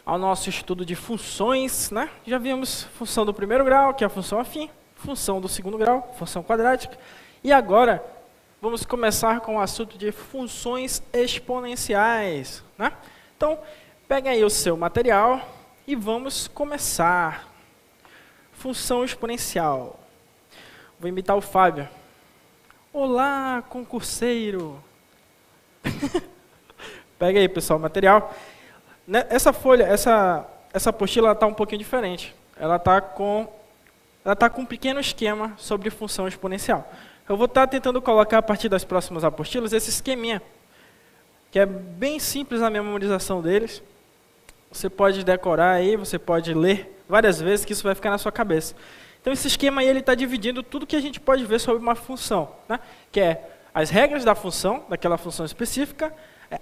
ao nosso estudo de funções, né? Já vimos função do primeiro grau, que é a função afim, função do segundo grau, função quadrática, e agora vamos começar com o assunto de funções exponenciais, né? Então, pegue aí o seu material e vamos começar. Função exponencial. Vou imitar o Fábio. Olá, concurseiro! Pega aí, pessoal, o material. Essa folha, essa apostila está um pouquinho diferente. Ela está com um pequeno esquema sobre função exponencial. Eu vou estar tentando colocar, a partir das próximas apostilas, esse esqueminha, que é bem simples a memorização deles. Você pode decorar aí, você pode ler várias vezes, que isso vai ficar na sua cabeça. Então, esse esquema aí está dividindo tudo que a gente pode ver sobre uma função, né? Que é as regras da função, daquela função específica,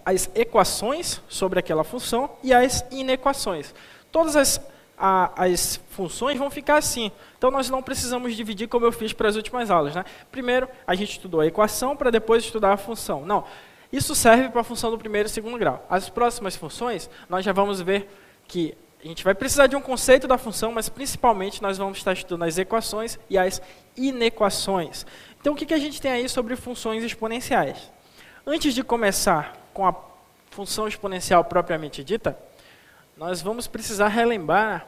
as equações sobre aquela função e as inequações. Todas as funções vão ficar assim. Então, nós não precisamos dividir como eu fiz para as últimas aulas, né? Primeiro, a gente estudou a equação para depois estudar a função. Não, isso serve para a função do primeiro e segundo grau. As próximas funções, nós já vamos ver que a gente vai precisar de um conceito da função, mas principalmente nós vamos estar estudando as equações e as inequações. Então, o que a gente tem aí sobre funções exponenciais? Antes de começar com a função exponencial propriamente dita, nós vamos precisar relembrar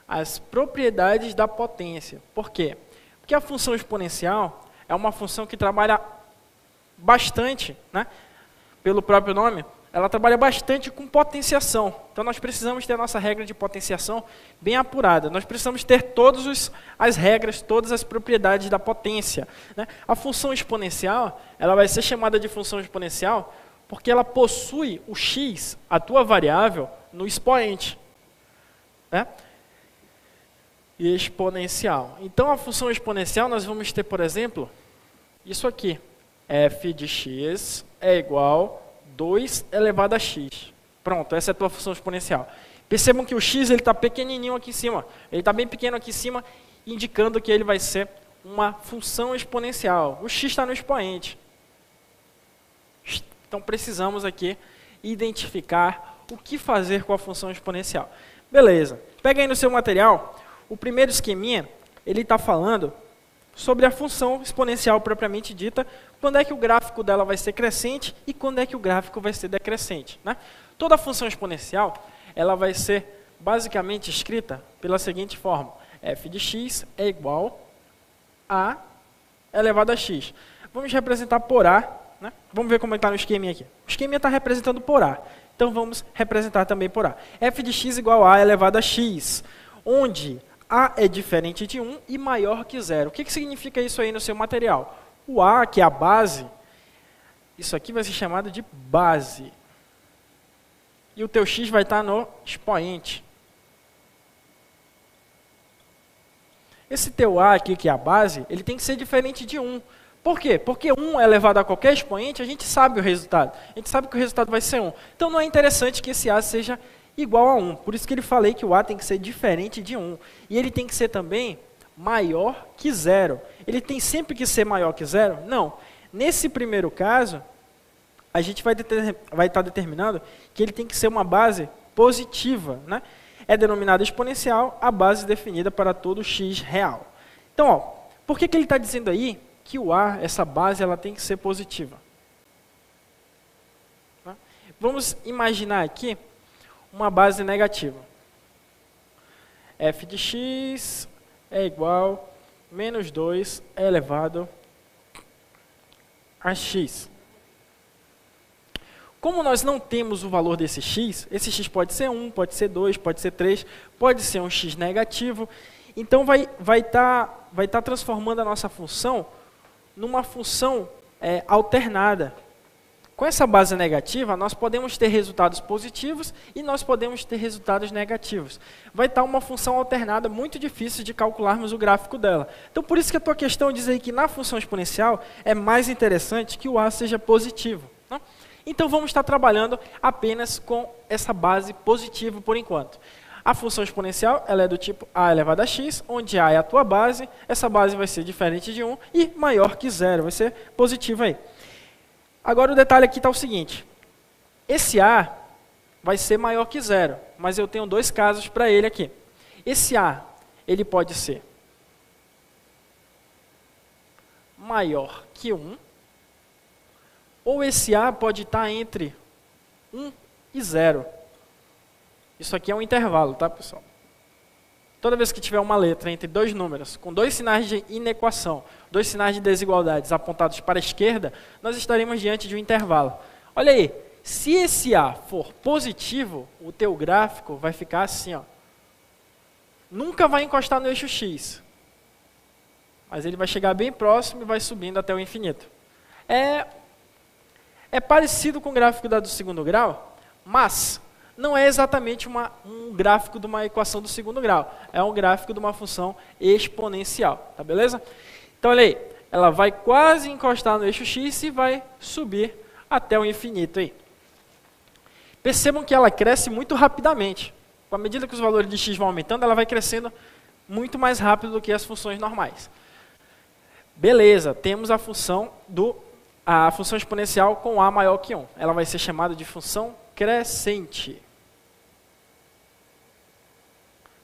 as propriedades da potência. Por quê? Porque a função exponencial é uma função que trabalha bastante, né? Pelo próprio nome, ela trabalha bastante com potenciação. Então, nós precisamos ter a nossa regra de potenciação bem apurada. Nós precisamos ter todas as regras, todas as propriedades da potência, né? A função exponencial, ela vai ser chamada de função exponencial porque ela possui o x, a tua variável, no expoente, né? Exponencial. Então, a função exponencial, nós vamos ter, por exemplo, isso aqui. F de x é igual 2 elevado a x. Pronto, essa é a tua função exponencial. Percebam que o x está pequenininho aqui em cima. Ele está bem pequeno aqui em cima, indicando que ele vai ser uma função exponencial. O x está no expoente. Então, precisamos aqui identificar o que fazer com a função exponencial. Beleza. Pega aí no seu material, o primeiro esqueminha, ele está falando sobre a função exponencial propriamente dita, quando é que o gráfico dela vai ser crescente e quando é que o gráfico vai ser decrescente, né? Toda função exponencial, ela vai ser basicamente escrita pela seguinte forma: f de x é igual a elevado a x. Vamos representar por a, né? Vamos ver como está no esqueminha aqui. O esqueminha está representando por a, então vamos representar também por a. f de x igual a elevado a x, onde a é diferente de 1 e maior que 0. O que significa isso aí no seu material? O a, que é a base, isso aqui vai ser chamado de base. E o teu x vai estar no expoente. Esse teu a aqui, que é a base, ele tem que ser diferente de 1. Por quê? Porque 1 é elevado a qualquer expoente, a gente sabe o resultado. A gente sabe que o resultado vai ser 1. Então, não é interessante que esse a seja igual a 1. Por isso que ele falei que o a tem que ser diferente de 1. E ele tem que ser também maior que 0. Ele tem sempre que ser maior que 0? Não. Nesse primeiro caso, a gente vai estar determinando que ele tem que ser uma base positiva, né? É denominada exponencial a base definida para todo x real. Então, ó, por que ele está dizendo aí que o a, essa base, ela tem que ser positiva? Vamos imaginar aqui uma base negativa. F de x é igual a menos 2 elevado a x. Como nós não temos o valor desse x, esse x pode ser 1, pode ser 2, pode ser 3, pode ser um x negativo. Então, vai tá transformando a nossa função numa função alternada. Com essa base negativa, nós podemos ter resultados positivos e nós podemos ter resultados negativos. Vai estar uma função alternada muito difícil de calcularmos o gráfico dela. Então, por isso que a tua questão diz aí que na função exponencial é mais interessante que o a seja positivo, né? Então, vamos estar trabalhando apenas com essa base positiva por enquanto. A função exponencial ela é do tipo a elevado a x, onde a é a tua base, essa base vai ser diferente de 1 e maior que 0, vai ser positiva aí. Agora o detalhe aqui está o seguinte: esse a vai ser maior que zero, mas eu tenho dois casos para ele aqui. Esse A, ele pode ser maior que 1, ou esse A pode estar entre 1 e 0. Isso aqui é um intervalo, tá, pessoal? Toda vez que tiver uma letra entre dois números, com dois sinais de inequação, dois sinais de desigualdades apontados para a esquerda, nós estaremos diante de um intervalo. Olha aí, se esse A for positivo, o teu gráfico vai ficar assim, ó. Nunca vai encostar no eixo X, mas ele vai chegar bem próximo e vai subindo até o infinito. É parecido com o gráfico do segundo grau, mas não é exatamente um gráfico de uma equação do segundo grau. É um gráfico de uma função exponencial, tá beleza? Então, olha aí, ela vai quase encostar no eixo X e vai subir até o infinito aí. Percebam que ela cresce muito rapidamente. Com a medida que os valores de x vão aumentando, ela vai crescendo muito mais rápido do que as funções normais. Beleza, temos a função exponencial com A maior que 1. Ela vai ser chamada de função crescente.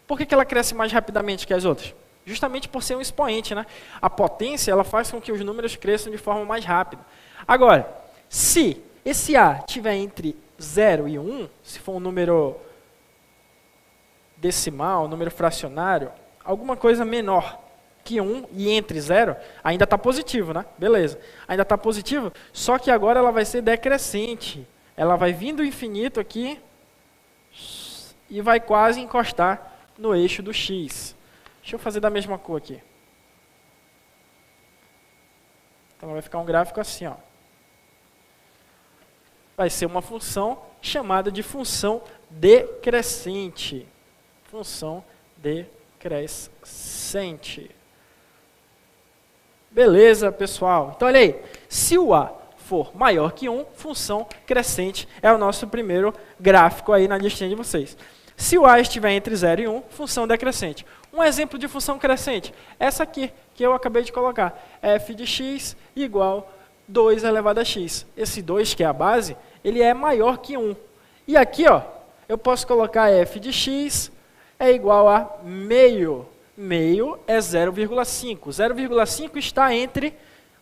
Por que ela cresce mais rapidamente que as outras? Justamente por ser um expoente, né? A potência ela faz com que os números cresçam de forma mais rápida. Agora, se esse A estiver entre 0 e 1, se for um número decimal, um número fracionário, alguma coisa menor que 1 e entre 0, ainda está positivo, né? Beleza. Ainda está positivo, só que agora ela vai ser decrescente. Ela vai vir do infinito aqui e vai quase encostar no eixo do x. Deixa eu fazer da mesma cor aqui. Então vai ficar um gráfico assim, ó. Vai ser uma função chamada de função decrescente. Função decrescente. Beleza, pessoal? Então, olha aí. Se o A for maior que 1, função crescente é o nosso primeiro gráfico aí na listinha de vocês. Se o A estiver entre 0 e 1, função decrescente. Um exemplo de função crescente, essa aqui, que eu acabei de colocar. F de x igual 2 elevado a x. Esse 2, que é a base, ele é maior que 1. E aqui, ó, eu posso colocar f de x é igual a meio. Meio é 0,5. 0,5 está entre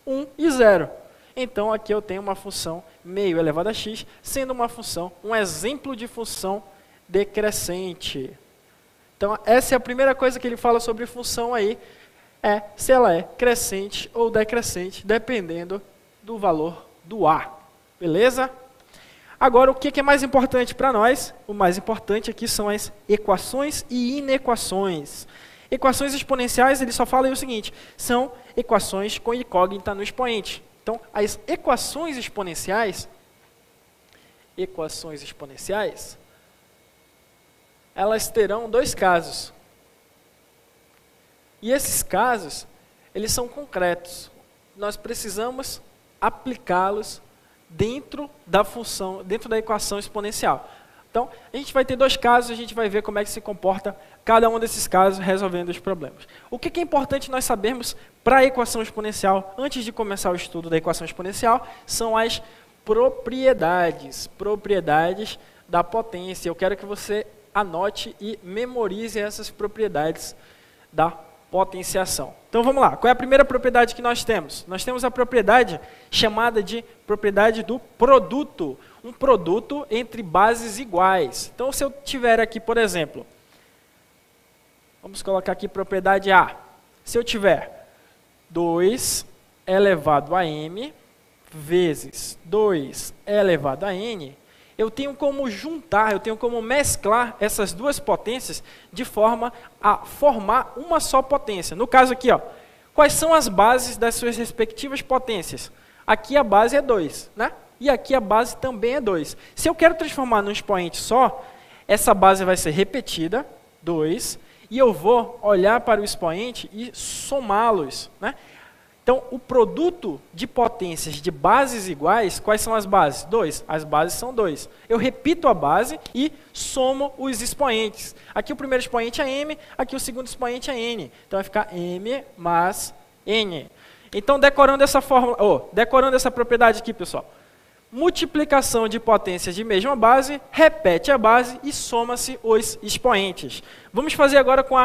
1 e 0. Então, aqui eu tenho uma função meio elevado a x, sendo uma função, um exemplo de função decrescente. Então, essa é a primeira coisa que ele fala sobre função aí, é se ela é crescente ou decrescente, dependendo do valor do A. Beleza? Agora, o que é mais importante para nós? O mais importante aqui são as equações e inequações. Equações exponenciais, ele só fala aí o seguinte, são equações com incógnita no expoente. Então, as equações exponenciais, elas terão dois casos. E esses casos, eles são concretos. Nós precisamos aplicá-los dentro da função, dentro da equação exponencial. Então, a gente vai ter dois casos, a gente vai ver como é que se comporta cada um desses casos resolvendo os problemas. O que é importante nós sabermos para a equação exponencial, antes de começar o estudo da equação exponencial, são as propriedades da potência. Eu quero que você anote e memorize essas propriedades da potenciação. Então vamos lá, qual é a primeira propriedade que nós temos? Nós temos a propriedade chamada de propriedade do produto, um produto entre bases iguais. Então se eu tiver aqui, por exemplo, vamos colocar aqui propriedade A, se eu tiver 2 elevado a m vezes 2 elevado a n, eu tenho como juntar, eu tenho como mesclar essas duas potências de forma a formar uma só potência. No caso aqui, ó, quais são as bases das suas respectivas potências? Aqui a base é 2, né? E aqui a base também é 2. Se eu quero transformar num expoente só, essa base vai ser repetida, 2, e eu vou olhar para o expoente e somá-los, né? Então, o produto de potências de bases iguais, quais são as bases? 2. As bases são 2. Eu repito a base e somo os expoentes. Aqui o primeiro expoente é m, aqui o segundo expoente é n. Então, vai ficar m mais n. Então, decorando essa fórmula, decorando essa propriedade aqui, pessoal. multiplicação de potências de mesma base, repete a base e soma-se os expoentes. Vamos fazer agora com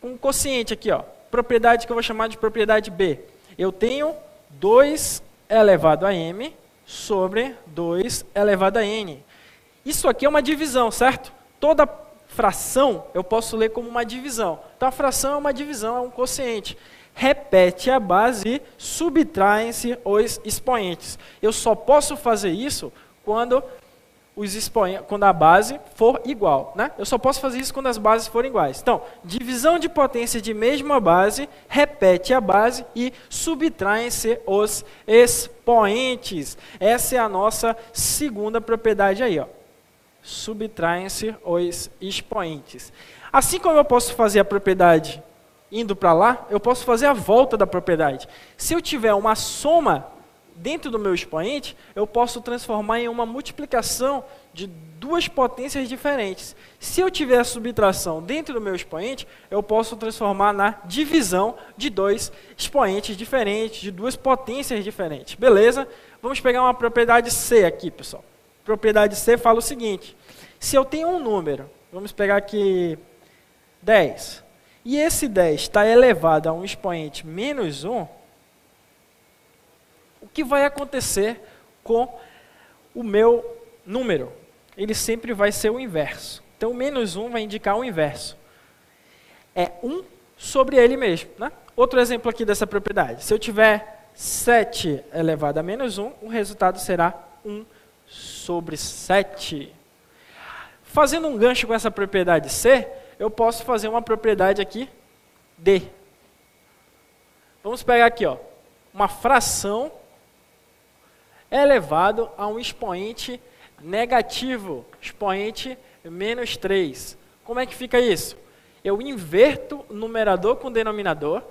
um quociente aqui, ó, propriedade que eu vou chamar de propriedade B. Eu tenho 2 elevado a m sobre 2 elevado a n. Isso aqui é uma divisão, certo? Toda fração eu posso ler como uma divisão. Então a fração é uma divisão, é um quociente. Repete a base e subtraem-se os expoentes. Eu só posso fazer isso quando a base for igual, né? Eu só posso fazer isso quando as bases forem iguais. Então, divisão de potência de mesma base, repete a base e subtraem-se os expoentes. Essa é a nossa segunda propriedade aí, ó. Subtraem-se os expoentes. Assim como eu posso fazer a propriedade indo para lá, eu posso fazer a volta da propriedade. Se eu tiver uma soma dentro do meu expoente, eu posso transformar em uma multiplicação de duas potências diferentes. Se eu tiver a subtração dentro do meu expoente, eu posso transformar na divisão de dois expoentes diferentes, de duas potências diferentes. Beleza? Vamos pegar uma propriedade C aqui, pessoal. Propriedade C fala o seguinte: se eu tenho um número, vamos pegar aqui 10, e esse 10 está elevado a um expoente menos 1, o que vai acontecer com o meu número? Ele sempre vai ser o inverso. Então, o menos 1 vai indicar o inverso. É 1 sobre ele mesmo, né? Outro exemplo aqui dessa propriedade. Se eu tiver 7 elevado a menos 1, o resultado será 1 sobre 7. Fazendo um gancho com essa propriedade C, eu posso fazer uma propriedade aqui D. Vamos pegar aqui, ó, uma fração elevado a um expoente negativo, expoente menos 3. Como é que fica isso? Eu inverto o numerador com o denominador,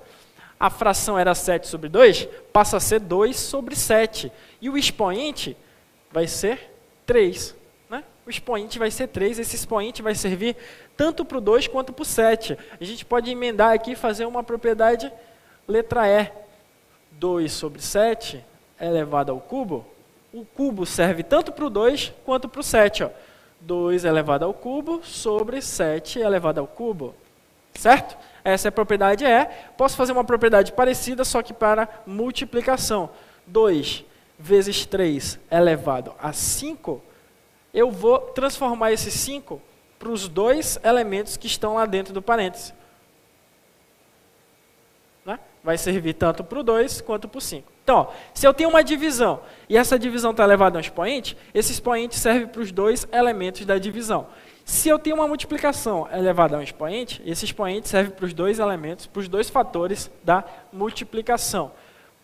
a fração era 7 sobre 2, passa a ser 2 sobre 7. E o expoente vai ser 3. Né? O expoente vai ser 3, esse expoente vai servir tanto para o 2 quanto para o 7. A gente pode emendar aqui e fazer uma propriedade letra E. 2 sobre 7 elevado ao cubo. O cubo serve tanto para o 2 quanto para o 7. Ó. 2 elevado ao cubo sobre 7 elevado ao cubo. Certo? Essa é a propriedade E. Posso fazer uma propriedade parecida, só que para multiplicação. 2 vezes 3 elevado a 5. Eu vou transformar esse 5 para os dois elementos que estão lá dentro do parêntese. Né? Vai servir tanto para o 2 quanto para o 5. Então, ó, se eu tenho uma divisão e essa divisão está elevada a um expoente, esse expoente serve para os dois elementos da divisão. Se eu tenho uma multiplicação elevada a um expoente, esse expoente serve para os dois elementos, para os dois fatores da multiplicação.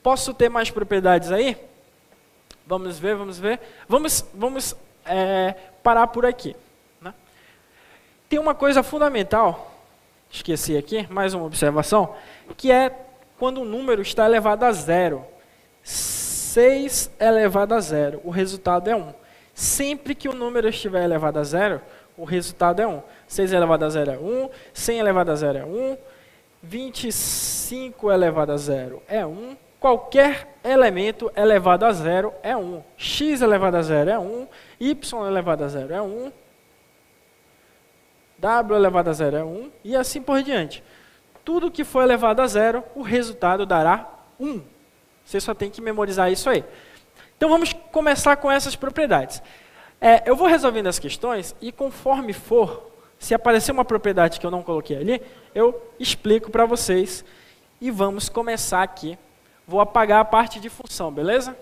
Posso ter mais propriedades aí? Vamos ver, vamos ver. Vamos parar por aqui. Né? Tem uma coisa fundamental, esqueci aqui, mais uma observação, que é quando o número está elevado a 0. 6 elevado a 0, o resultado é 1. Sempre que o número estiver elevado a 0, o resultado é 1. 6 elevado a 0 é 1, 100 elevado a 0 é 1, 25 elevado a 0 é 1, qualquer elemento elevado a 0 é 1. X elevado a 0 é 1, y elevado a 0 é 1, w elevado a 0 é 1, e assim por diante. Tudo que for elevado a 0, o resultado dará 1. Você só tem que memorizar isso aí. Então vamos começar com essas propriedades. Eu vou resolvendo as questões e conforme for, se aparecer uma propriedade que eu não coloquei ali, eu explico para vocês. E vamos começar aqui. Vou apagar a parte de função, beleza?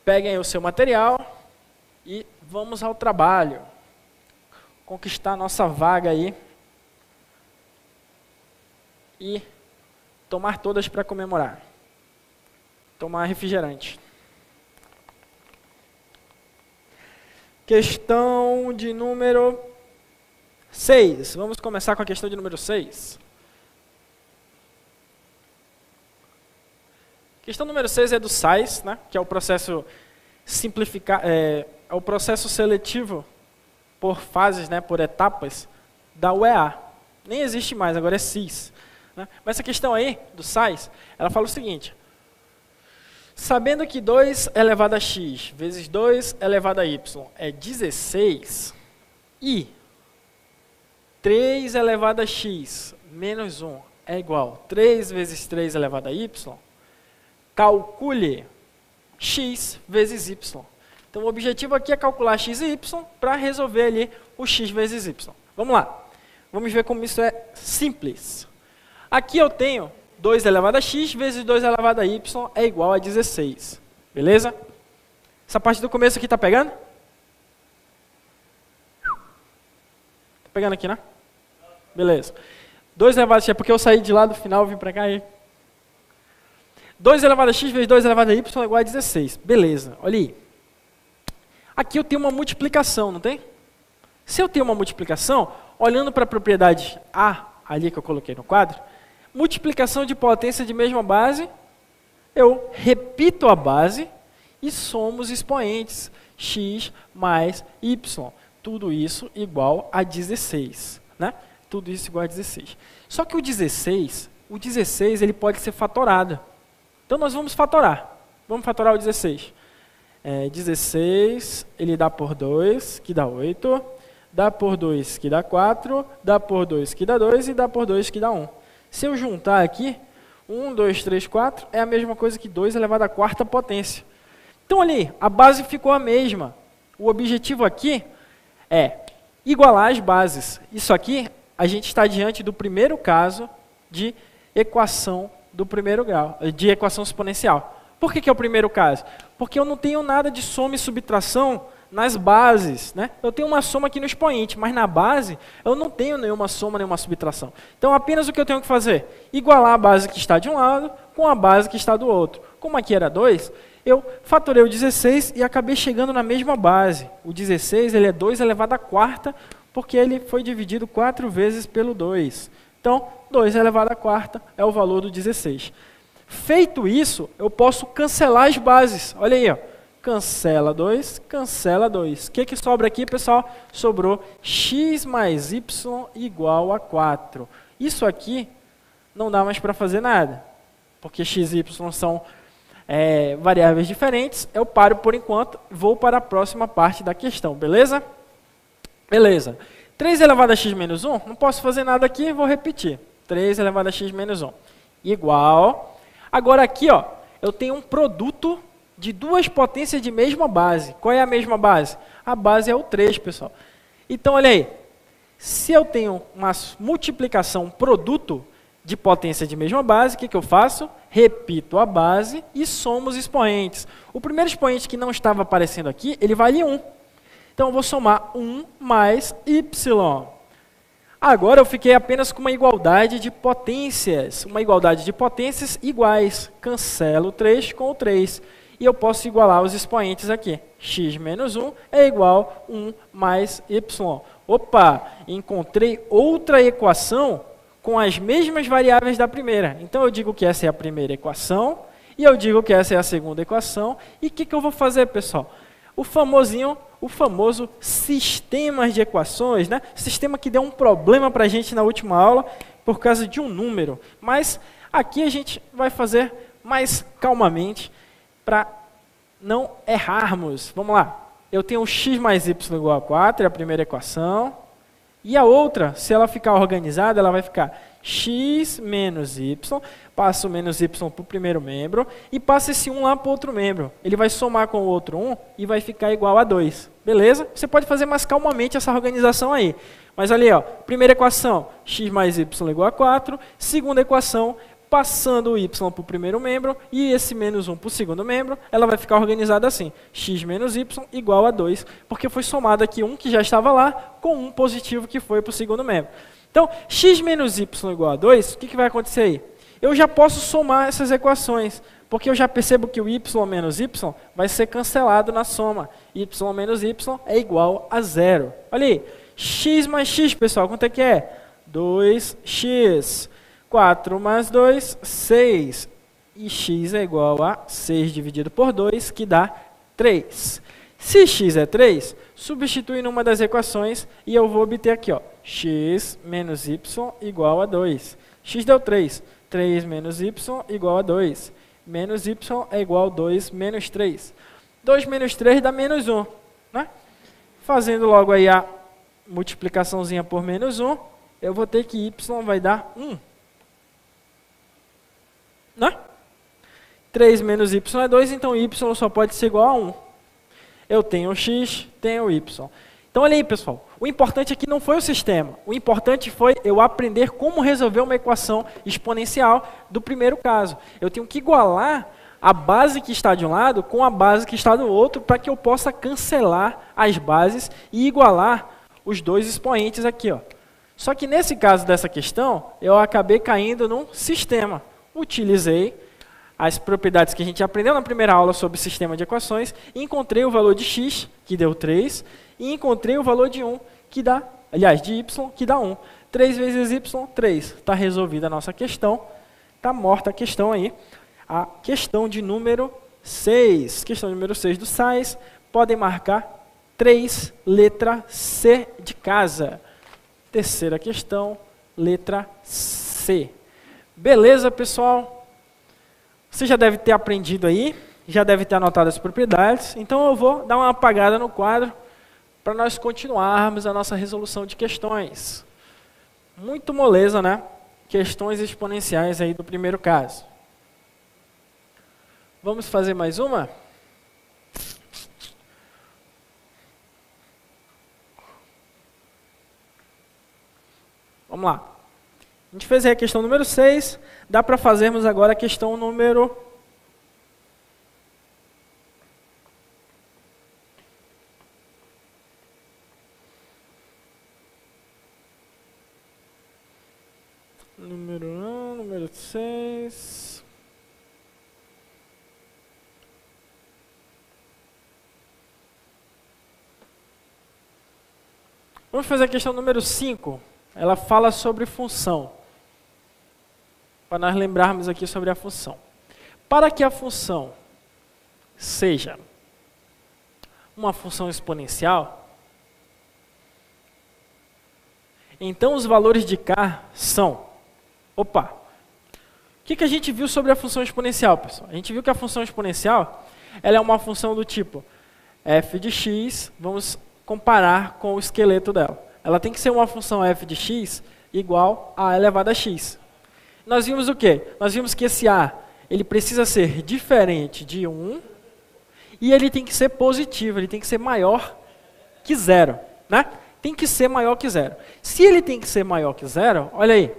Peguem aí o seu material e vamos ao trabalho. Conquistar a nossa vaga aí. E tomar todas para comemorar. Tomar refrigerante. Questão de número 6. Vamos começar com a questão de número 6. Questão número 6 é do SAIS, né, que é o processo o processo seletivo por fases, né, por etapas da UEA. Nem existe mais, agora é SIS. Né? Mas essa questão aí, do SAIS, ela fala o seguinte: Sabendo que 2 elevado a x vezes 2 elevado a y é 16 e 3 elevado a x menos 1 é igual a 3 vezes 3 elevado a y, calcule x vezes y. Então, o objetivo aqui é calcular x e y para resolver ali o x vezes y. Vamos lá. Vamos ver como isso é simples. Aqui eu tenho 2 elevado a x vezes 2 elevado a y é igual a 16. Beleza? Essa parte do começo aqui está pegando? Está pegando aqui, né? Beleza. 2 elevado a x, é porque eu saí de lá do final e vim para cá e... 2 elevado a x vezes 2 elevado a y é igual a 16. Beleza, olha aí. Aqui eu tenho uma multiplicação, não tem? Se eu tenho uma multiplicação, olhando para a propriedade A, ali que eu coloquei no quadro, multiplicação de potência de mesma base, eu repito a base e somo os expoentes, x mais y. Tudo isso igual a 16, né? Tudo isso igual a 16. Só que o 16 ele pode ser fatorado. Então nós vamos fatorar. Vamos fatorar o 16. 16, ele dá por 2, que dá 8. Dá por 2, que dá 4. Dá por 2, que dá 2. E dá por 2, que dá 1. Se eu juntar aqui, 1, 2, 3, 4, é a mesma coisa que 2 elevado à quarta potência. Então ali, a base ficou a mesma. O objetivo aqui é igualar as bases. Isso aqui, a gente está diante do primeiro caso de equação do primeiro grau, de equação exponencial. Por que é o primeiro caso? Porque eu não tenho nada de soma e subtração nas bases, né? Eu tenho uma soma aqui no expoente, mas na base eu não tenho nenhuma soma, nenhuma subtração. Então apenas o que eu tenho que fazer? Igualar a base que está de um lado com a base que está do outro. Como aqui era 2, eu fatorei o 16 e acabei chegando na mesma base. O 16 ele é 2 elevado à quarta, porque ele foi dividido 4 vezes pelo 2. Então, 2 elevado à quarta é o valor do 16. Feito isso, eu posso cancelar as bases. Olha aí, ó. Cancela 2, cancela 2. O que sobra aqui, pessoal? Sobrou x mais y igual a 4. Isso aqui não dá mais para fazer nada, porque x e y são variáveis diferentes. Eu paro por enquanto e vou para a próxima parte da questão, beleza? Beleza. 3 elevado a x menos 1, não posso fazer nada aqui, vou repetir. 3 elevado a x menos 1 igual. Agora aqui, ó, eu tenho um produto de duas potências de mesma base. Qual é a mesma base? A base é o 3, pessoal. Então, olha aí. Se eu tenho uma multiplicação produto de potência de mesma base, o que eu faço? Repito a base e somo os expoentes. O primeiro expoente que não estava aparecendo aqui, ele vale 1. Então, eu vou somar 1 mais y. Agora, eu fiquei apenas com uma igualdade de potências. Uma igualdade de potências iguais. Cancelo o 3 com o 3. E eu posso igualar os expoentes aqui. X menos 1 é igual a 1 mais y. Opa! Encontrei outra equação com as mesmas variáveis da primeira. Então, eu digo que essa é a primeira equação. E eu digo que essa é a segunda equação. E o que eu vou fazer, pessoal? O famoso sistema de equações, né? Sistema que deu um problema para a gente na última aula por causa de um número. Mas aqui a gente vai fazer mais calmamente para não errarmos. Vamos lá. Eu tenho x mais y igual a 4, é a primeira equação. E a outra, se ela ficar organizada, ela vai ficar x menos y, passa o menos y para o primeiro membro e passa esse 1 lá para o outro membro. Ele vai somar com o outro 1 e vai ficar igual a 2. Beleza? Você pode fazer mais calmamente essa organização aí. Mas ali, ó, primeira equação, x mais y igual a 4. Segunda equação, passando o y para o primeiro membro e esse menos 1 para o segundo membro, ela vai ficar organizada assim. X menos y igual a 2, porque foi somado aqui um que já estava lá com um positivo que foi para o segundo membro. Então, x menos y igual a 2, o que vai acontecer aí? Eu já posso somar essas equações, porque eu já percebo que o y menos y vai ser cancelado na soma. Y menos y é igual a 0. Olha aí, x mais x, pessoal, quanto é que é? 2x. 4 mais 2, 6. E x é igual a 6 dividido por 2, que dá 3. Se x é 3, substitui numa das equações e eu vou obter aqui, ó, x menos y igual a 2. X deu 3. 3 menos y igual a 2. menos y é igual a 2 menos 3. 2 menos 3 dá menos 1. Né? Fazendo logo aí a multiplicaçãozinha por menos 1, eu vou ter que y vai dar 1. Né? 3 menos y é 2, então y só pode ser igual a 1. Eu tenho x, tenho y. Então, olha aí, pessoal. O importante aqui não foi o sistema. O importante foi eu aprender como resolver uma equação exponencial do primeiro caso. Eu tenho que igualar a base que está de um lado com a base que está do outro para que eu possa cancelar as bases e igualar os dois expoentes aqui. Ó. Só que nesse caso dessa questão, eu acabei caindo num sistema. Utilizei as propriedades que a gente aprendeu na primeira aula sobre sistema de equações, e encontrei o valor de x, que deu 3, e encontrei o valor de 1, que dá, aliás, de y, que dá 1. 3 vezes y, 3. Está resolvida a nossa questão. Está morta a questão aí. A questão de número 6. Questão número 6 do SAIS. Podem marcar 3, letra C de casa. Terceira questão, letra C. Beleza, pessoal? Você já deve ter aprendido aí, já deve ter anotado as propriedades. Então eu vou dar uma apagada no quadro para nós continuarmos a nossa resolução de questões. Muito moleza, né? Questões exponenciais aí do primeiro caso. Vamos fazer mais uma? Vamos lá. A gente fez aí a questão número 6. Dá para fazermos agora a questão número... Número 1, número 6... Vamos fazer a questão número 5. Ela fala sobre função. Para nós lembrarmos aqui sobre a função. Para que a função seja uma função exponencial, então os valores de k são... Opa! O que a gente viu sobre a função exponencial, pessoal? A gente viu que a função exponencial ela é uma função do tipo f de x, vamos comparar com o esqueleto dela. Ela tem que ser uma função f de x igual a elevado a x. Nós vimos o quê? Nós vimos que esse a ele precisa ser diferente de 1 e ele tem que ser positivo, ele tem que ser maior que 0. Né? Tem que ser maior que 0. Se ele tem que ser maior que 0, olha aí,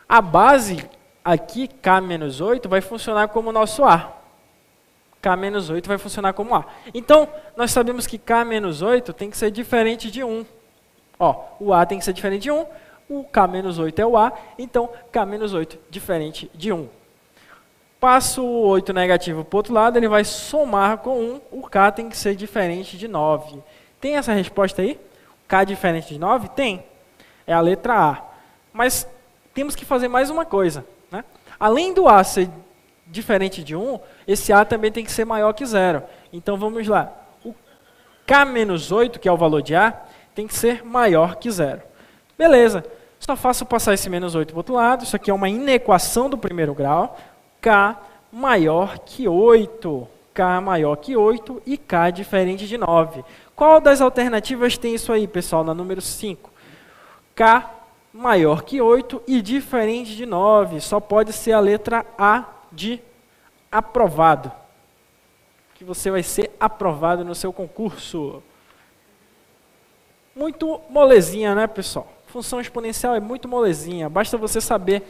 a base aqui, k-8, vai funcionar como o nosso a. K-8 vai funcionar como a. Então, nós sabemos que k-8 tem que ser diferente de 1. Ó, o a tem que ser diferente de 1, o k-8 é o a, então k-8 diferente de 1. Passo o 8 negativo para o outro lado, ele vai somar com 1, o k tem que ser diferente de 9. Tem essa resposta aí? K diferente de 9? Tem. É a letra A. Mas temos que fazer mais uma coisa. Né? Além do A ser diferente de 1, esse A também tem que ser maior que 0. Então vamos lá. O K-8, que é o valor de A, tem que ser maior que 0. Beleza. Só faço passar esse menos 8 para o outro lado. Isso aqui é uma inequação do primeiro grau. K maior que 8. K maior que 8 e K diferente de 9. Qual das alternativas tem isso aí, pessoal, na número 5? K maior que 8 e diferente de 9. Só pode ser a letra A de aprovado. Que você vai ser aprovado no seu concurso. Muito molezinha, né, pessoal? Função exponencial é muito molezinha. Basta você saber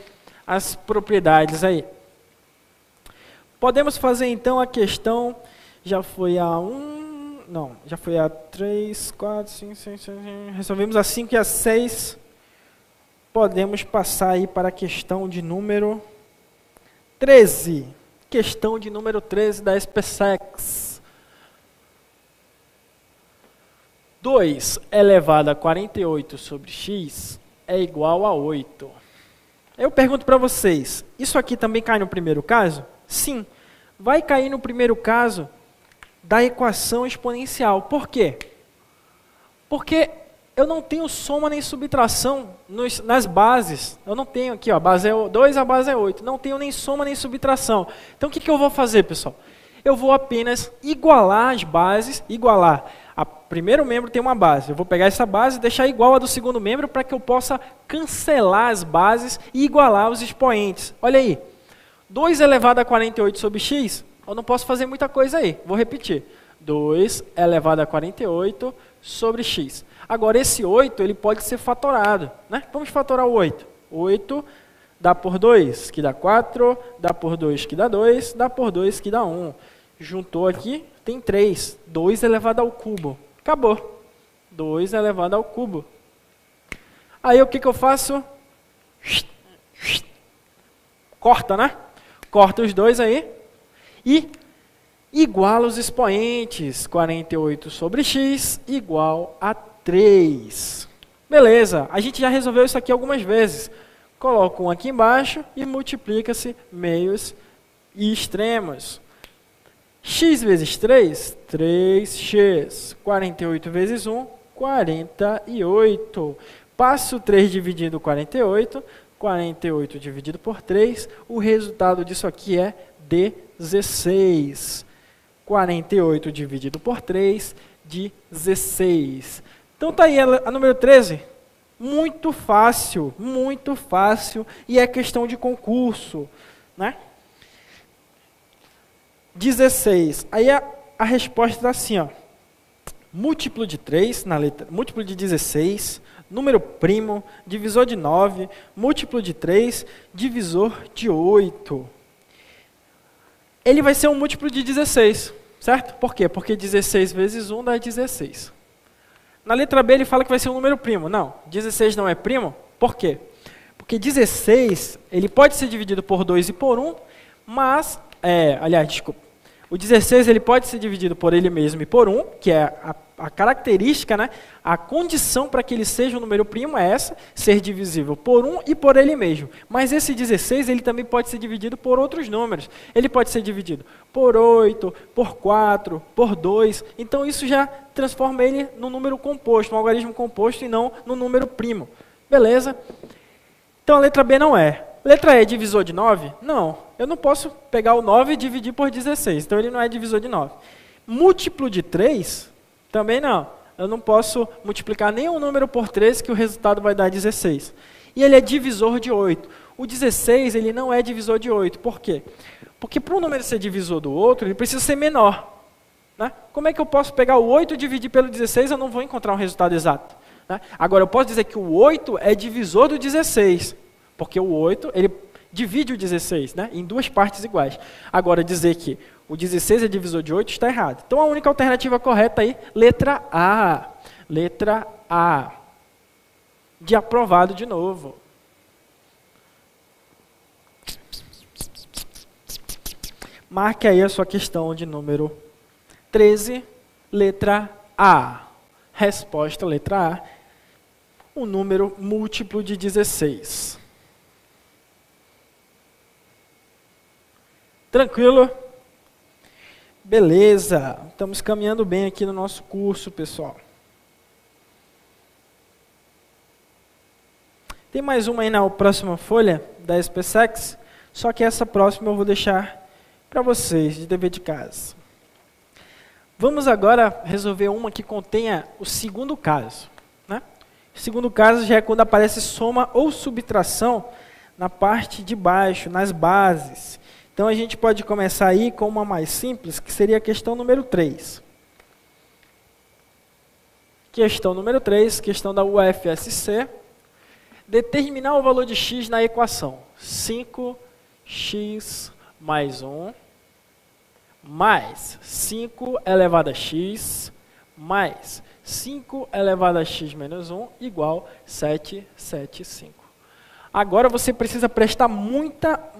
as propriedades aí. Podemos fazer então a questão, já foi a 1, não, já foi a 3, 4, 5, 6, 7, resolvemos a 5 e a 6. Podemos passar aí para a questão de número 13. Questão de número 13 da SPSEX. 2 elevado a 48 sobre x é igual a 8. Eu pergunto para vocês, isso aqui também cai no primeiro caso? Sim, vai cair no primeiro caso da equação exponencial. Por quê? Porque eu não tenho soma nem subtração nas bases. Eu não tenho aqui, ó, a base é 2, a base é 8. Não tenho nem soma nem subtração. Então, o que eu vou fazer, pessoal? Eu vou apenas igualar as bases, igualar. O primeiro membro tem uma base. Eu vou pegar essa base e deixar igual a do segundo membro para que eu possa cancelar as bases e igualar os expoentes. Olha aí. 2 elevado a 48 sobre x, eu não posso fazer muita coisa aí. Vou repetir. 2 elevado a 48 sobre x. Agora, esse 8 ele pode ser fatorado, né? Vamos fatorar o 8. 8 dá por 2, que dá 4. Dá por 2, que dá 2. Dá por 2, que dá 1. Juntou aqui, tem 3. 2 elevado ao cubo. Acabou. 2 elevado ao cubo. Aí, o que eu faço? Corta, né? Corta os dois aí. E iguala os expoentes. 48 sobre x igual a 3. Beleza, a gente já resolveu isso aqui algumas vezes. Coloca um aqui embaixo e multiplica-se meios e extremos. X vezes 3, 3x. 48 vezes 1, 48. Passo 3 dividindo 48. 48 dividido por 3. O resultado disso aqui é 16. 48 dividido por 3, 16. Então tá aí a número 13. Muito fácil, e é questão de concurso, né? 16. Aí a resposta está assim, ó. Múltiplo de 3 na letra, múltiplo de 16, número primo, divisor de 9, múltiplo de 3, divisor de 8. Ele vai ser um múltiplo de 16, certo? Por quê? Porque 16 vezes 1 dá 16. Na letra B ele fala que vai ser um número primo. Não, 16 não é primo. Por quê? Porque 16, ele pode ser dividido por 2 e por 1, mas, o 16 ele pode ser dividido por ele mesmo e por 1, que é a característica, né? A condição para que ele seja um número primo é essa, ser divisível por 1 e por ele mesmo. Mas esse 16 ele também pode ser dividido por outros números. Ele pode ser dividido por 8, por 4, por 2. Então isso já transforma ele num número composto, um algarismo composto e não num número primo. Beleza? Então a letra B não é. Letra E é divisor de 9? Não. Eu não posso pegar o 9 e dividir por 16. Então ele não é divisor de 9. Múltiplo de 3? Também não. Eu não posso multiplicar nenhum número por 3 que o resultado vai dar 16. E ele é divisor de 8. O 16 ele não é divisor de 8. Por quê? Porque para um número ser divisor do outro, ele precisa ser menor. Né? Como é que eu posso pegar o 8 e dividir pelo 16? Eu não vou encontrar um resultado exato. Né? Agora, eu posso dizer que o 8 é divisor do 16. Porque o 8, ele divide o 16, né, em duas partes iguais. Agora, dizer que o 16 é divisor de 8 está errado. Então, a única alternativa correta aí, letra A. Letra A. De aprovado de novo. Marque aí a sua questão de número 13, letra A. Resposta, letra A. Um número múltiplo de 16. Tranquilo? Beleza. Estamos caminhando bem aqui no nosso curso, pessoal. Tem mais uma aí na próxima folha da SPSEX, só que essa próxima eu vou deixar para vocês de dever de casa. Vamos agora resolver uma que contenha o segundo caso. Né? O segundo caso já é quando aparece soma ou subtração na parte de baixo, nas bases. Então, a gente pode começar aí com uma mais simples, que seria a questão número 3. Questão número 3, questão da UFSC. Determinar o valor de x na equação. 5x mais 1 mais 5 elevado a x mais 5 elevado a x menos 1 igual 775. Agora você precisa prestar muita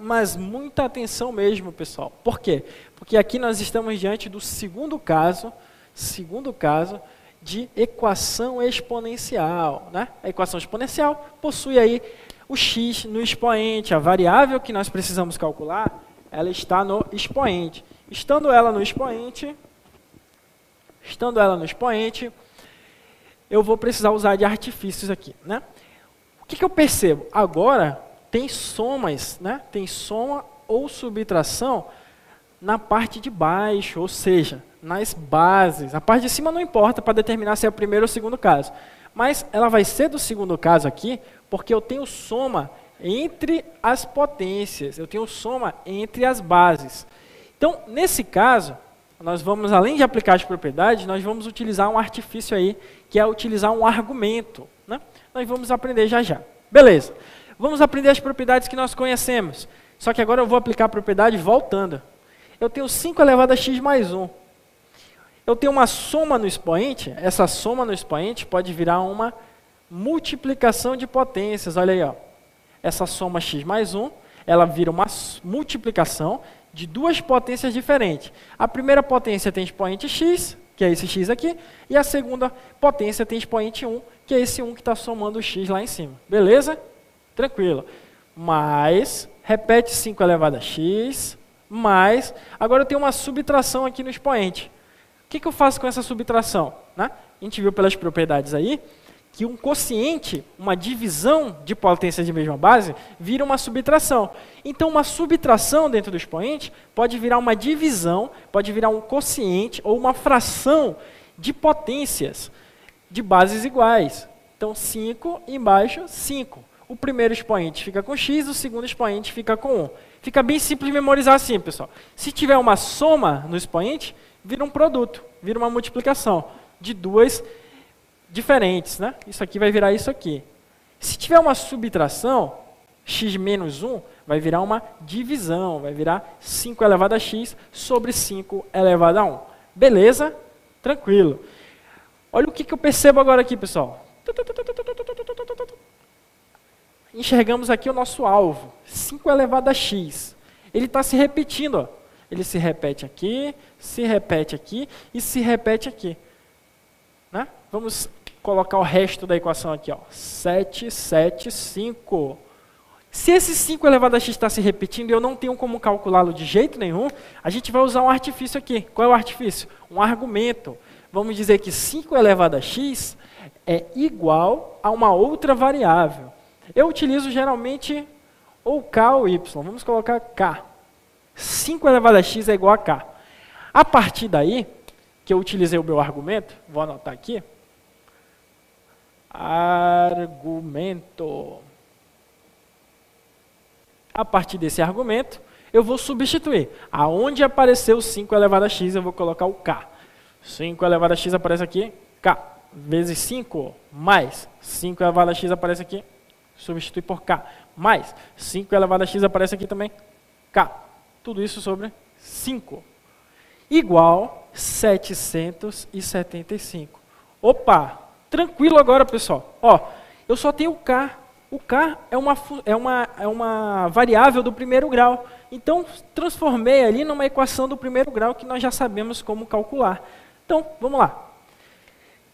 atenção mesmo, pessoal. Por quê? Porque aqui nós estamos diante do segundo caso de equação exponencial. Né? A equação exponencial possui aí o x no expoente, a variável que nós precisamos calcular, ela está no expoente. Estando ela no expoente, eu vou precisar usar de artifícios aqui, né? O que eu percebo? Agora tem somas, né? Tem soma ou subtração na parte de baixo, ou seja, nas bases. A parte de cima não importa para determinar se é o primeiro ou o segundo caso. Mas ela vai ser do segundo caso aqui, porque eu tenho soma entre as potências, eu tenho soma entre as bases. Então, nesse caso, nós vamos, além de aplicar as propriedades, nós vamos utilizar um artifício aí, que é utilizar um argumento, né? Nós vamos aprender já já. Beleza. Vamos aprender as propriedades que nós conhecemos. Só que agora eu vou aplicar a propriedade voltando. Eu tenho 5 elevado a x mais 1. Eu tenho uma soma no expoente. Essa soma no expoente pode virar uma multiplicação de potências. Olha aí, ó. Essa soma x mais 1, ela vira uma multiplicação de duas potências diferentes. A primeira potência tem expoente x, que é esse x aqui, e a segunda potência tem expoente 1, que é esse 1 que está somando o x lá em cima. Beleza? Tranquilo. Mais, repete 5 elevado a x, mais, agora eu tenho uma subtração aqui no expoente. O que eu faço com essa subtração? Né? A gente viu pelas propriedades aí, que um quociente, uma divisão de potências de mesma base, vira uma subtração. Então, uma subtração dentro do expoente pode virar uma divisão, pode virar um quociente ou uma fração de potências de bases iguais. Então, 5 embaixo, 5. O primeiro expoente fica com x, o segundo expoente fica com 1. Fica bem simples de memorizar assim, pessoal. Se tiver uma soma no expoente, vira um produto, vira uma multiplicação de duas diferentes, né? Isso aqui vai virar isso aqui. Se tiver uma subtração, x menos 1, vai virar uma divisão, vai virar 5 elevado a x sobre 5 elevado a 1. Beleza? Tranquilo. Olha o que eu percebo agora aqui, pessoal. Enxergamos aqui o nosso alvo, 5 elevado a x. Ele está se repetindo, ó. Ele se repete aqui e se repete aqui. Né? Vamos colocar o resto da equação aqui, ó. 7, 7, 5. Se esse 5 elevado a x está se repetindo e eu não tenho como calculá-lo de jeito nenhum, a gente vai usar um artifício aqui. Qual é o artifício? Um argumento. Vamos dizer que 5 elevado a x é igual a uma outra variável. Eu utilizo geralmente ou k ou y. Vamos colocar k. 5 elevado a x é igual a k. A partir daí, que eu utilizei o meu argumento, vou anotar aqui. Argumento. A partir desse argumento, eu vou substituir. Aonde apareceu 5 elevado a x, eu vou colocar o k. 5 elevado a x aparece aqui, k. Vezes 5, mais 5 elevado a x aparece aqui, substitui por k. Mais 5 elevado a x aparece aqui também, k. Tudo isso sobre 5. Igual 775. Opa! Tranquilo agora, pessoal. Ó, eu só tenho o k. O k é uma variável do primeiro grau. Então, transformei ali numa equação do primeiro grau que nós já sabemos como calcular. Então, vamos lá.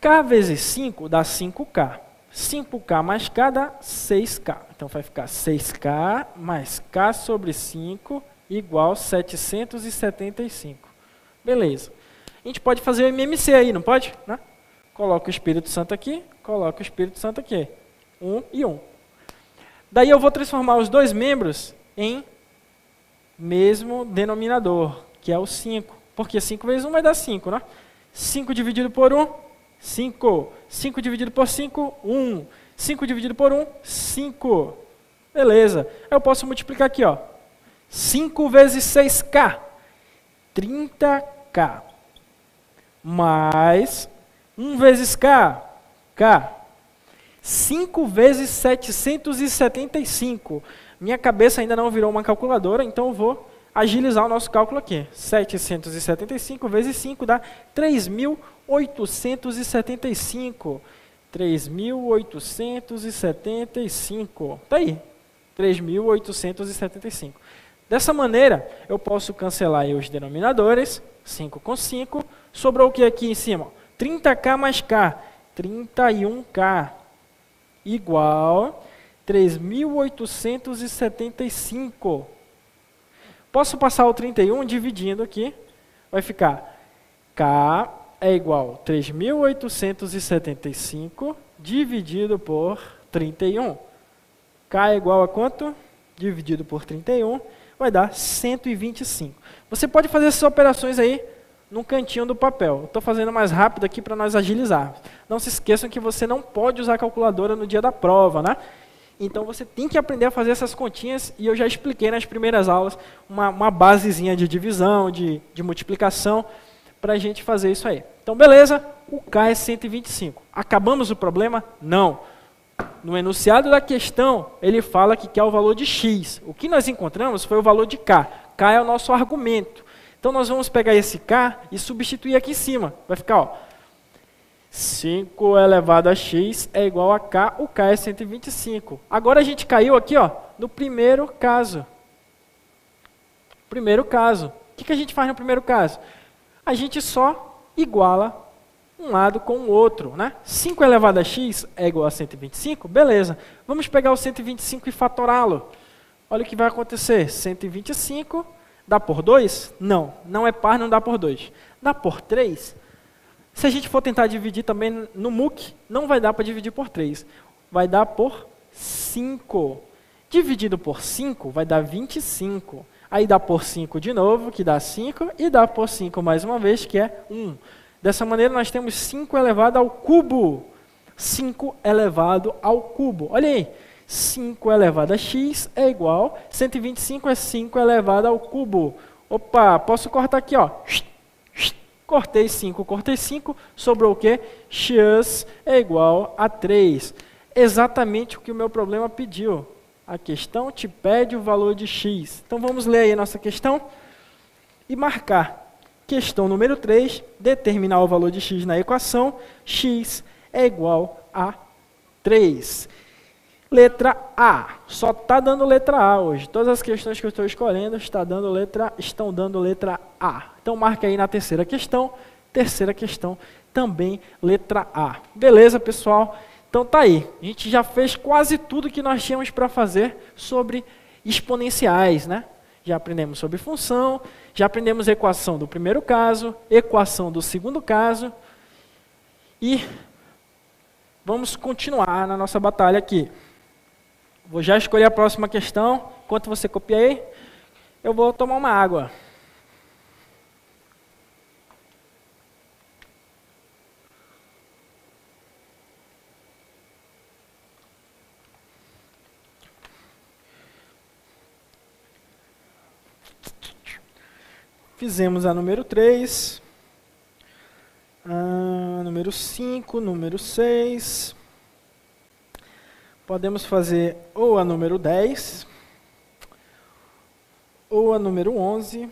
K vezes 5 dá 5k. 5k mais k dá 6k. Então, vai ficar 6k mais k sobre 5 igual 775. Beleza. A gente pode fazer o MMC aí, não pode? Né? Coloca o Espírito Santo aqui, coloca o Espírito Santo aqui. 1 e 1. Daí eu vou transformar os dois membros em mesmo denominador, que é o 5. Porque 5 vezes 1 vai dar 5, né? 5 dividido por 1, 5. 5 dividido por 5, 1. 5 dividido por 1, 5. Beleza. Eu posso multiplicar aqui, ó. 5 vezes 6k, 30k. Mais 1 vezes k, k. 5 vezes 775. Minha cabeça ainda não virou uma calculadora, então eu vou agilizar o nosso cálculo aqui. 775 vezes 5 dá 3.875. 3.875. Está aí. 3.875. Dessa maneira, eu posso cancelar aí os denominadores. 5 com 5. Sobrou o que aqui em cima? 30k mais k. 31k. Igual 3.875. Posso passar o 31 dividindo aqui. Vai ficar k é igual a 3.875 dividido por 31. K é igual a quanto? Dividido por 31 vai dar 125. Você pode fazer essas operações aí no cantinho do papel. Estou fazendo mais rápido aqui para nós agilizarmos. Não se esqueçam que você não pode usar a calculadora no dia da prova, né? Então você tem que aprender a fazer essas continhas, e eu já expliquei nas primeiras aulas uma basezinha de divisão, de multiplicação, para a gente fazer isso aí. Então beleza, o K é 125. Acabamos o problema? Não. No enunciado da questão, ele fala que quer o valor de x. O que nós encontramos foi o valor de K. K é o nosso argumento. Então nós vamos pegar esse K e substituir aqui em cima. Vai ficar, ó, 5 elevado a x é igual a K, o K é 125. Agora a gente caiu aqui, ó, no primeiro caso. Primeiro caso. O que a gente faz no primeiro caso? A gente só iguala um lado com o outro, né? 5 elevado a x é igual a 125, beleza. Vamos pegar o 125 e fatorá-lo. Olha o que vai acontecer. 125 dá por 2? Não, não é par, não dá por 2. Dá por 3? Se a gente for tentar dividir também no MOOC, não vai dar para dividir por 3. Vai dar por 5. Dividido por 5 vai dar 25. Aí dá por 5 de novo, que dá 5, e dá por 5 mais uma vez, que é 1. Dessa maneira nós temos 5 elevado ao cubo. 5 elevado ao cubo. Olha aí, 5 elevado a x é igual, 125 é 5 elevado ao cubo. Opa, posso cortar aqui, ó. Cortei 5, sobrou o quê? X é igual a 3. Exatamente o que o meu problema pediu. A questão te pede o valor de x. Então vamos ler aí a nossa questão e marcar. Questão número 3, determinar o valor de x na equação. X é igual a 3. Letra A. Só está dando letra A hoje. Todas as questões que eu estou escolhendo estão dando letra A. Então marca aí na terceira questão. Terceira questão, também letra A. Beleza, pessoal? Então tá aí. A gente já fez quase tudo que nós tínhamos para fazer sobre exponenciais, né? Já aprendemos sobre função, já aprendemos a equação do primeiro caso, equação do segundo caso. E vamos continuar na nossa batalha aqui. Vou já escolher a próxima questão. Enquanto você copia aí, eu vou tomar uma água. Fizemos a número 3, a número 5, número 6. Podemos fazer ou a número 10, ou a número 11.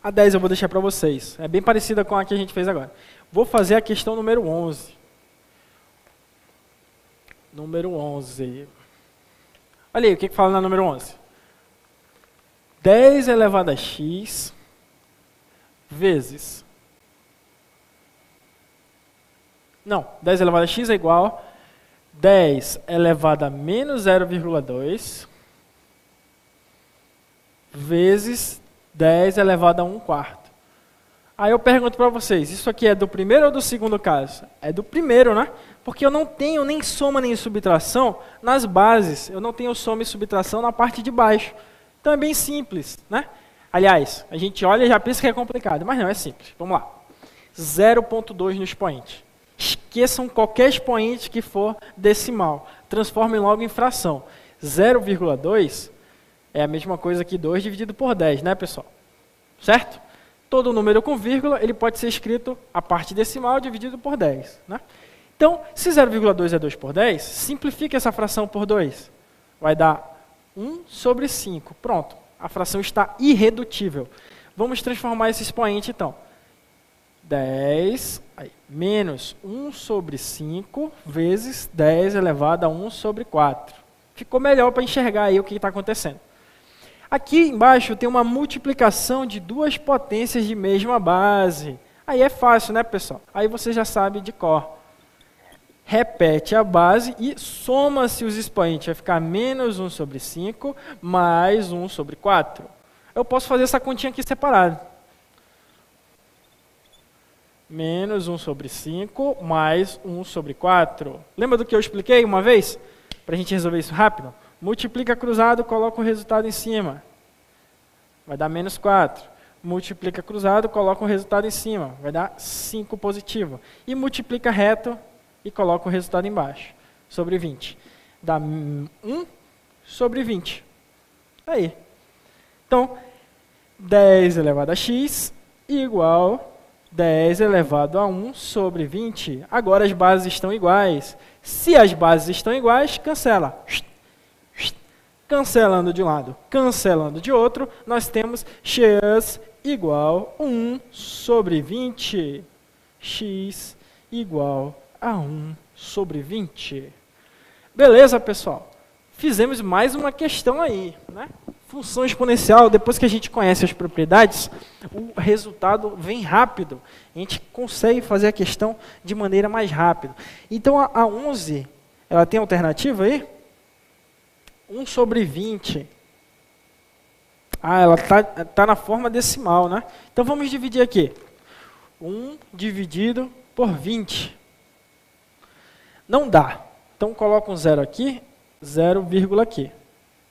A 10 eu vou deixar para vocês. É bem parecida com a que a gente fez agora. Vou fazer a questão número 11. Número 11. Olha aí, o que fala na número 11? 10 elevado a x vezes... Não, 10 elevado a x é igual a 10 elevado a menos 0,2 vezes 10 elevado a 1/4. Aí eu pergunto para vocês, isso aqui é do primeiro ou do segundo caso? É do primeiro, né? Porque eu não tenho nem soma nem subtração nas bases. Eu não tenho soma e subtração na parte de baixo. Então é bem simples, né? Aliás, a gente olha e já pensa que é complicado, mas não, é simples. Vamos lá. 0,2 no expoente. Esqueçam qualquer expoente que for decimal. Transformem logo em fração. 0,2 é a mesma coisa que 2 dividido por 10, né, pessoal? Certo? Todo número com vírgula, ele pode ser escrito a parte decimal dividido por 10. Né? Então, se 0,2 é 2 por 10, simplifique essa fração por 2. Vai dar 1 sobre 5. Pronto, a fração está irredutível. Vamos transformar esse expoente, então. 10 menos 1 sobre 5 vezes 10 elevado a 1 sobre 4. Ficou melhor para enxergar aí o que está acontecendo. Aqui embaixo tem uma multiplicação de duas potências de mesma base. Aí é fácil, né, pessoal? Aí você já sabe de cor. Repete a base e soma-se os expoentes. Vai ficar menos 1 sobre 5 mais 1 sobre 4. eu posso fazer essa continha aqui separada. Menos 1 sobre 5, mais 1 sobre 4. Lembra do que eu expliquei uma vez? Para a gente resolver isso rápido. Multiplica cruzado, coloca o resultado em cima. Vai dar menos 4. Multiplica cruzado, coloca o resultado em cima. Vai dar 5 positivo. E multiplica reto e coloca o resultado embaixo. Sobre 20. Dá 1 sobre 20. Aí. Então, 10 elevado a x igual 10 elevado a 1 sobre 20. Agora as bases estão iguais. Se as bases estão iguais, cancela. Cancelando de um lado, cancelando de outro, nós temos x igual 1 sobre 20. X igual a 1 sobre 20. Beleza, pessoal? Fizemos mais uma questão aí, né? Função exponencial, depois que a gente conhece as propriedades, o resultado vem rápido. A gente consegue fazer a questão de maneira mais rápida. Então, a 11, ela tem alternativa aí? 1 sobre 20. Ah, ela tá na forma decimal, né? Então, vamos dividir aqui. 1 dividido por 20. Não dá. Então, coloca um zero aqui, 0, aqui.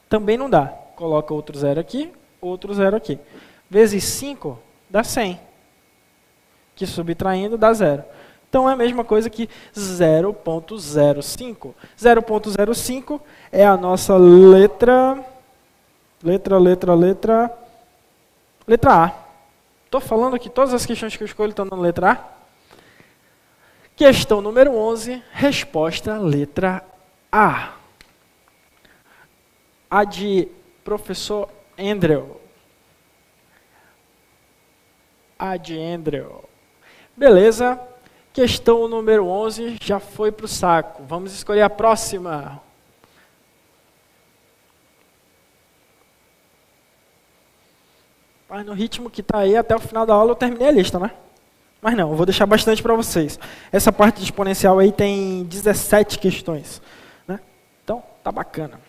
Também não dá. Coloca outro zero aqui, outro zero aqui. Vezes 5 dá 100. Que subtraindo dá 0. Então é a mesma coisa que 0,05. 0,05 é a nossa letra A. Estou falando aqui, todas as questões que eu escolho estão na letra A. Questão número 11, resposta letra A. A de professor Andrew. A de Andrew. Beleza. Questão número 11 já foi para o saco. Vamos escolher a próxima. Mas no ritmo que está aí, até o final da aula eu terminei a lista, né? Mas não, eu vou deixar bastante para vocês. Essa parte de exponencial aí tem 17 questões, né? Então, tá bacana.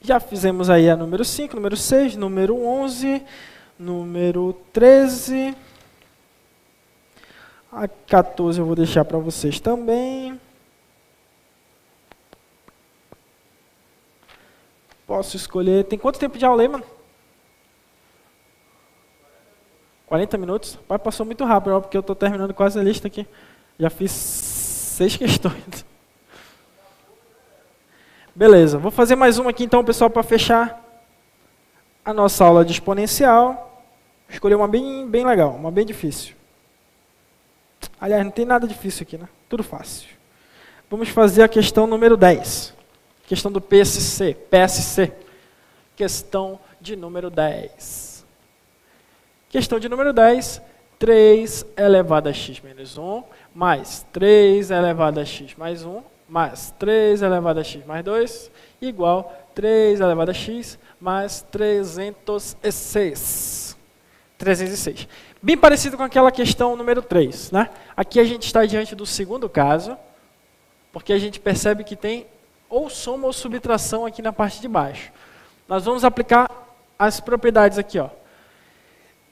Já fizemos aí a número 5, número 6, número 11, número 13. A 14 eu vou deixar para vocês também. Posso escolher. Tem quanto tempo de aula aí, mano? 40 minutos? Pai, passou muito rápido, porque eu estou terminando quase a lista aqui. Já fiz 6 questões. Beleza, vou fazer mais uma aqui então, pessoal, para fechar a nossa aula de exponencial. Escolhi uma bem legal, uma bem difícil. Aliás, não tem nada difícil aqui, né? Tudo fácil. Vamos fazer a questão número 10. Questão do PSC. Questão de número 10. Questão de número 10. 3 elevado a x menos 1, mais 3 elevado a x mais 1, mais 3 elevado a x mais 2, igual 3 elevado a x mais 306. 306. Bem parecido com aquela questão número 3. Né? Aqui a gente está diante do segundo caso, porque a gente percebe que tem ou soma ou subtração aqui na parte de baixo. Nós vamos aplicar as propriedades aqui. Ó.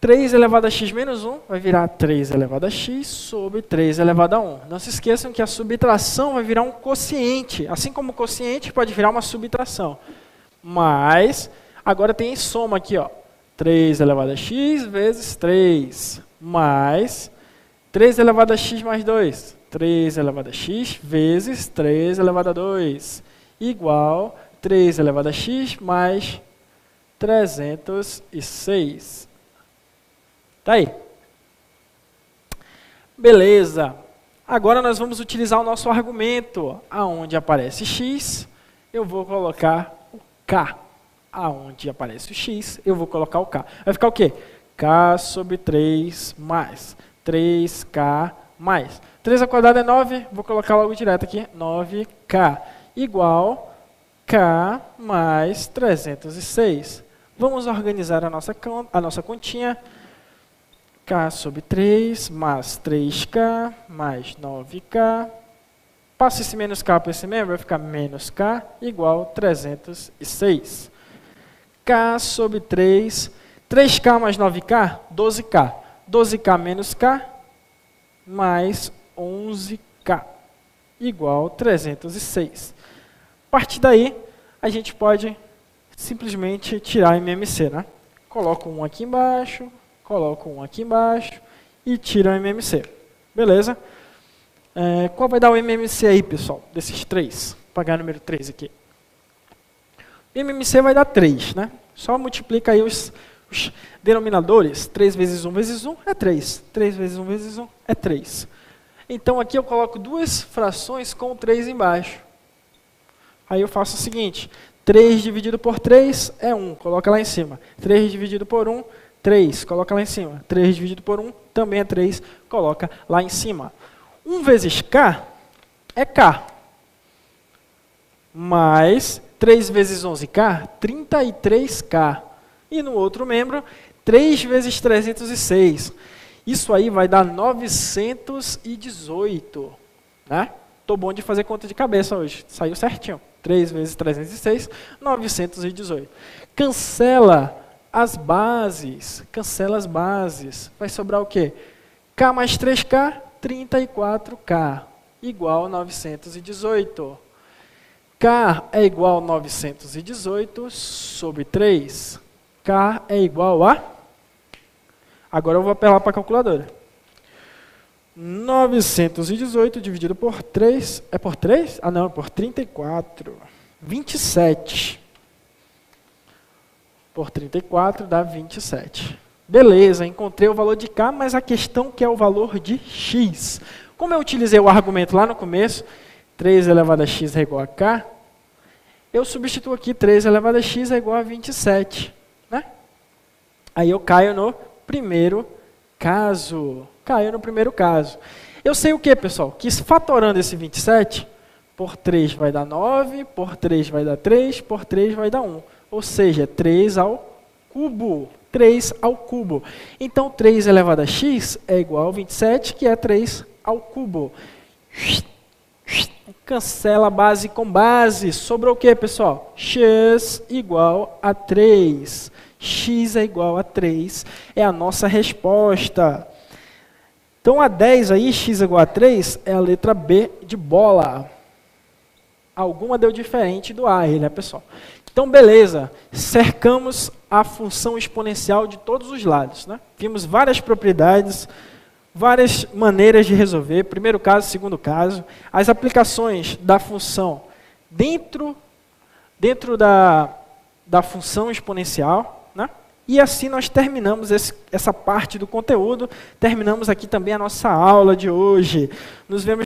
3 elevado a x menos 1 vai virar 3 elevado a x sobre 3 elevado a 1. Não se esqueçam que a subtração vai virar um quociente. Assim como o quociente pode virar uma subtração. Mas, agora tem soma aqui. Ó. 3 elevado a x vezes 3, mais 3 elevado a x mais 2. 3 elevado a x vezes 3 elevado a 2, igual 3 elevado a x mais 306. Tá aí. Beleza. Agora nós vamos utilizar o nosso argumento. Aonde aparece x, eu vou colocar o k. Aonde aparece o x, eu vou colocar o k. Vai ficar o quê? K sobre 3 mais 3k mais. 3 ao quadrado é 9, vou colocar logo direto aqui. 9k igual k mais 306. Vamos organizar a nossa continha. K sobre 3 mais 3k mais 9k. Passa esse menos k para esse membro, vai ficar menos k igual 306. K sobre 3 3K mais 9K, 12K. 12K menos K, mais 11K, igual 306. A partir daí, a gente pode simplesmente tirar MMC, né? Coloco um aqui embaixo, coloco um aqui embaixo e tira o MMC. Beleza? Qual vai dar o MMC aí, pessoal, desses três? Vou pagar o número 3 aqui. O MMC vai dar 3, né? Só multiplica aí os denominadores. 3 vezes 1 vezes 1 é 3. 3 vezes 1 vezes 1 é 3. Então, aqui eu coloco duas frações com 3 embaixo. Aí eu faço o seguinte. 3 dividido por 3 é 1. Coloca lá em cima. 3 dividido por 1, 3. Coloca lá em cima. 3 dividido por 1 também é 3. Coloca lá em cima. 1 vezes K é K. Mais 3 vezes 11K, 33K. E no outro membro, 3 vezes 306. Isso aí vai dar 918. Né? Tô bom de fazer conta de cabeça hoje. Saiu certinho. 3 vezes 306, 918. Cancela as bases. Cancela as bases. Vai sobrar o quê? K mais 3K, 34K. Igual a 918. K é igual a 918 sobre 3. K é igual a... Agora eu vou apelar para a calculadora. 918 dividido por 3... É por 3? Ah, não, é por 34. 27. Por 34 dá 27. Beleza, encontrei o valor de K, mas a questão que é o valor de X. Como eu utilizei o argumento lá no começo, 3 elevado a x é igual a K, eu substituo aqui 3 elevado a x é igual a 27. Né? Aí eu caio no primeiro caso. Eu sei o que, pessoal? Que fatorando esse 27, por 3 vai dar 9, por 3 vai dar 3, por 3 vai dar 1. Ou seja, 3 ao cubo. 3 ao cubo. Então, 3 elevado a x é igual a 27, que é 3 ao cubo. Cancela base com base. Sobrou o que, pessoal? X igual a 3. X é igual a 3. É a nossa resposta. Então, a 10 aí, x igual a 3, é a letra B de bola. Alguma deu diferente do A, né, pessoal? Então, beleza. Cercamos a função exponencial de todos os lados. Né? Vimos várias propriedades, várias maneiras de resolver, primeiro caso, segundo caso, as aplicações da função dentro da função exponencial, né? E assim nós terminamos essa parte do conteúdo, terminamos aqui também a nossa aula de hoje. Nos vemos